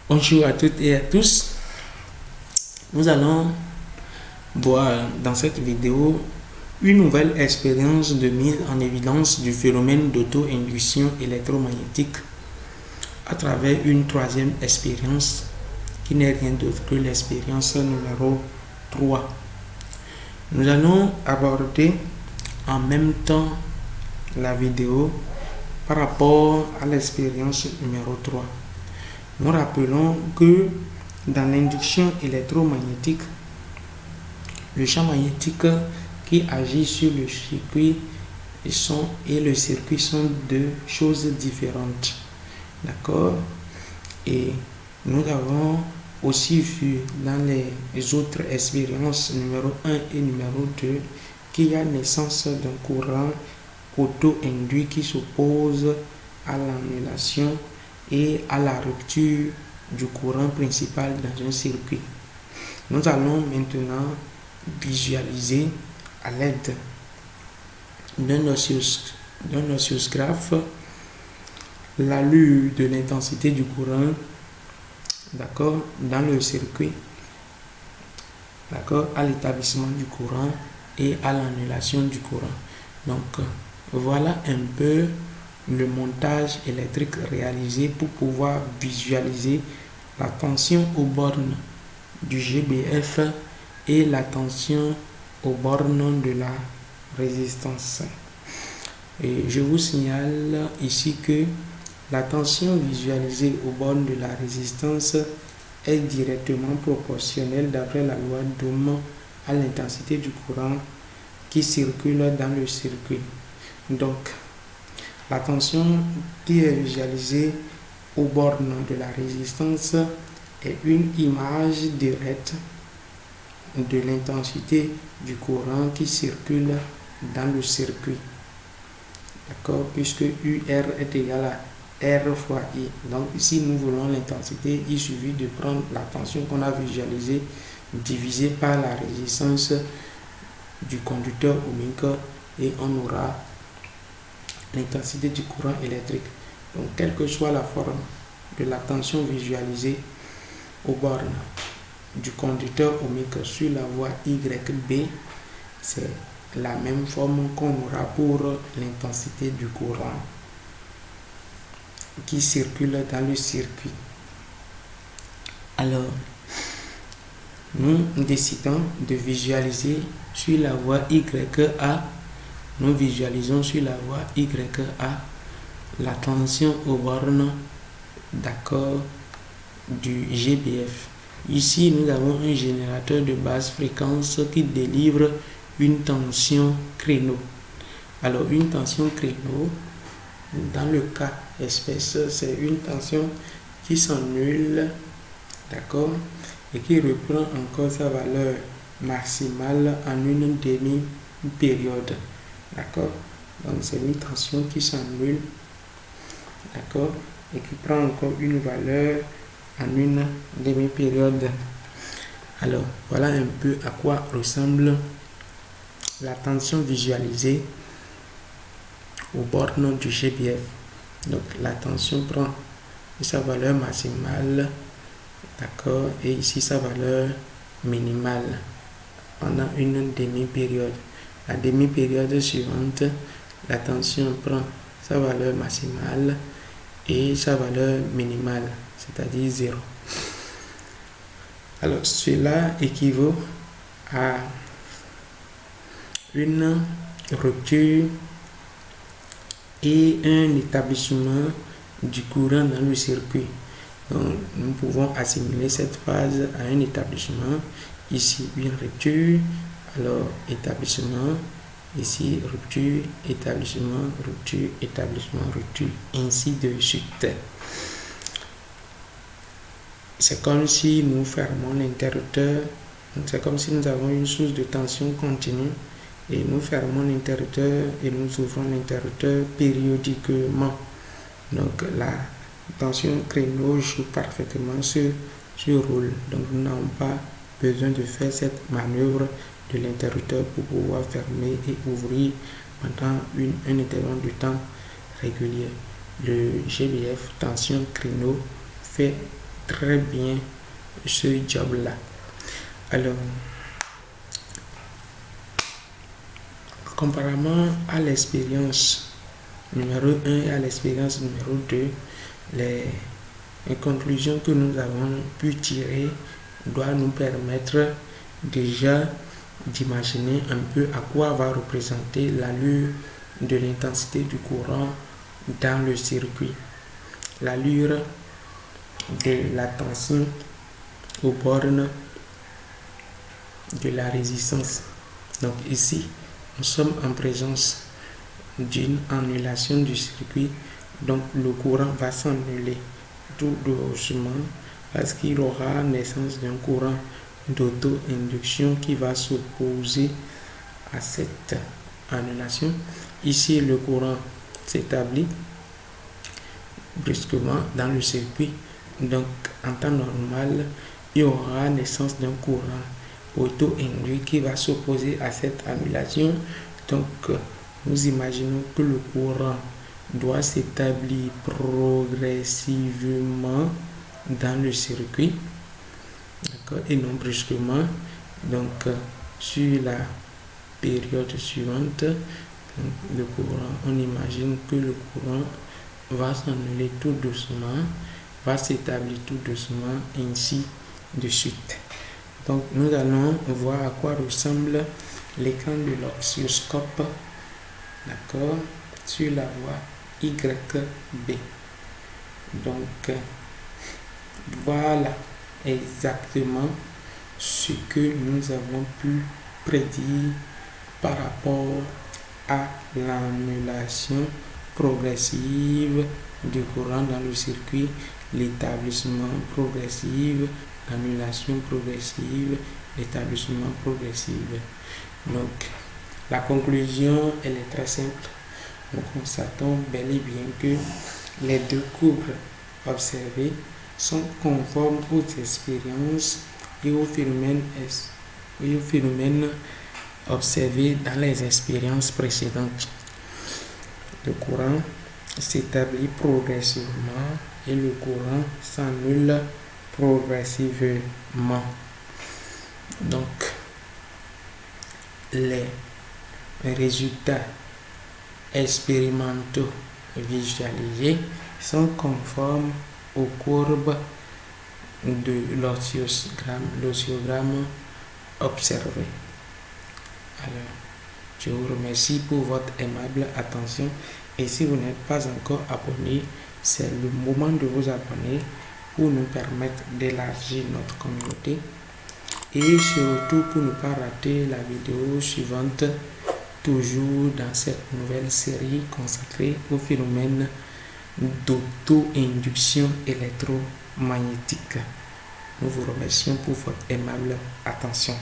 Bonjour à toutes et à tous. Nous allons voir dans cette vidéo une nouvelle expérience de mise en évidence du phénomène d'auto-induction électromagnétique à travers une troisième expérience qui n'est rien d'autre que l'expérience numéro 3. Nous allons aborder en même temps la vidéo par rapport à l'expérience numéro 3. Nous rappelons que dans l'induction électromagnétique, le champ magnétique qui agit sur le circuit et le circuit sont deux choses différentes. D'accord? Et nous avons aussi vu dans les autres expériences numéro 1 et numéro 2 qu'il y a naissance d'un courant auto-induit qui s'oppose à l'annulation et à la rupture du courant principal dans un circuit. Nous allons maintenant visualiser à l'aide d'un oscillographe l'allure de l'intensité du courant, d'accord, dans le circuit, d'accord, à l'établissement du courant et à l'annulation du courant. Donc voilà un peu le montage électrique réalisé pour pouvoir visualiser la tension aux bornes du GBF et la tension aux bornes de la résistance. Et je vous signale ici que la tension visualisée aux bornes de la résistance est directement proportionnelle d'après la loi d'Ohm à l'intensité du courant qui circule dans le circuit. Donc, la tension qui est visualisée aux bornes de la résistance est une image directe de l'intensité du courant qui circule dans le circuit. D'accord? Puisque UR est égal à R fois I. Donc si nous voulons l'intensité, il suffit de prendre la tension qu'on a visualisée divisée par la résistance du conducteur ohmique et on aura l'intensité du courant électrique. Donc quelle que soit la forme de la tension visualisée aux bornes du conducteur ohmique sur la voie YB, c'est la même forme qu'on aura pour l'intensité du courant qui circule dans le circuit. Alors, nous décidons de visualiser sur la voie YA. Nous visualisons sur la voie YA la tension aux bornes, d'accord, du GBF. Ici, nous avons un générateur de basse fréquence qui délivre une tension créneau. Alors, une tension créneau, dans le cas espèce, c'est une tension qui s'annule, d'accord, et qui reprend encore sa valeur maximale en une demi-période. D'accord? Donc, c'est une tension qui s'annule, d'accord, et qui prend encore une valeur en une demi-période. Alors, voilà un peu à quoi ressemble la tension visualisée aux bornes du GBF. Donc, la tension prend sa valeur maximale, d'accord, et ici sa valeur minimale pendant une demi-période. La demi-période suivante, la tension prend sa valeur maximale et sa valeur minimale, c'est-à-dire 0. Alors, cela équivaut à une rupture et un établissement du courant dans le circuit. Donc, nous pouvons assimiler cette phase à un établissement. Ici, une rupture, alors établissement, ici rupture, établissement, rupture, établissement, rupture, ainsi de suite. C'est comme si nous fermons l'interrupteur, c'est comme si nous avons une source de tension continue et nous fermons l'interrupteur et nous ouvrons l'interrupteur périodiquement. Donc la tension créneau joue parfaitement ce rôle. Donc nous n'avons pas besoin de faire cette manœuvre de l'interrupteur pour pouvoir fermer et ouvrir pendant un intervalle de temps régulier. Le GBF tension créneau fait très bien ce job-là. Alors, comparément à l'expérience numéro 1 et à l'expérience numéro 2, les conclusions que nous avons pu tirer doivent nous permettre déjà d'imaginer un peu à quoi va représenter l'allure de l'intensité du courant dans le circuit, l'allure de la tension aux bornes de la résistance. Donc ici, nous sommes en présence d'une annulation du circuit, donc le courant va s'annuler tout doucement parce qu'il y aura naissance d'un courant d'auto-induction qui va s'opposer à cette annulation. Ici, le courant s'établit brusquement dans le circuit. Donc, en temps normal, il y aura naissance d'un courant auto-induit qui va s'opposer à cette annulation. Donc, nous imaginons que le courant doit s'établir progressivement dans le circuit, d'accord, et non brusquement. Donc, sur la période suivante, le courant, on imagine que le courant va s'annuler tout doucement, va s'établir tout doucement, ainsi de suite. Donc, nous allons voir à quoi ressemble l'écran de l'oscilloscope, d'accord, sur la voie YB. Donc, voilà exactement ce que nous avons pu prédire par rapport à l'annulation progressive du courant dans le circuit, l'établissement progressif, l'annulation progressive, l'établissement progressif. Donc, la conclusion, elle est très simple. Nous constatons bel et bien que les deux courbes observées sont conformes aux expériences et aux phénomènes observés dans les expériences précédentes. Le courant s'établit progressivement et le courant s'annule progressivement. Donc, les résultats expérimentaux visualisés sont conformes aux courbes de l'oscillogramme observé. Alors, je vous remercie pour votre aimable attention et si vous n'êtes pas encore abonné, c'est le moment de vous abonner pour nous permettre d'élargir notre communauté et surtout pour ne pas rater la vidéo suivante, toujours dans cette nouvelle série consacrée au phénomène d'auto-induction électromagnétique. Nous vous remercions pour votre aimable attention.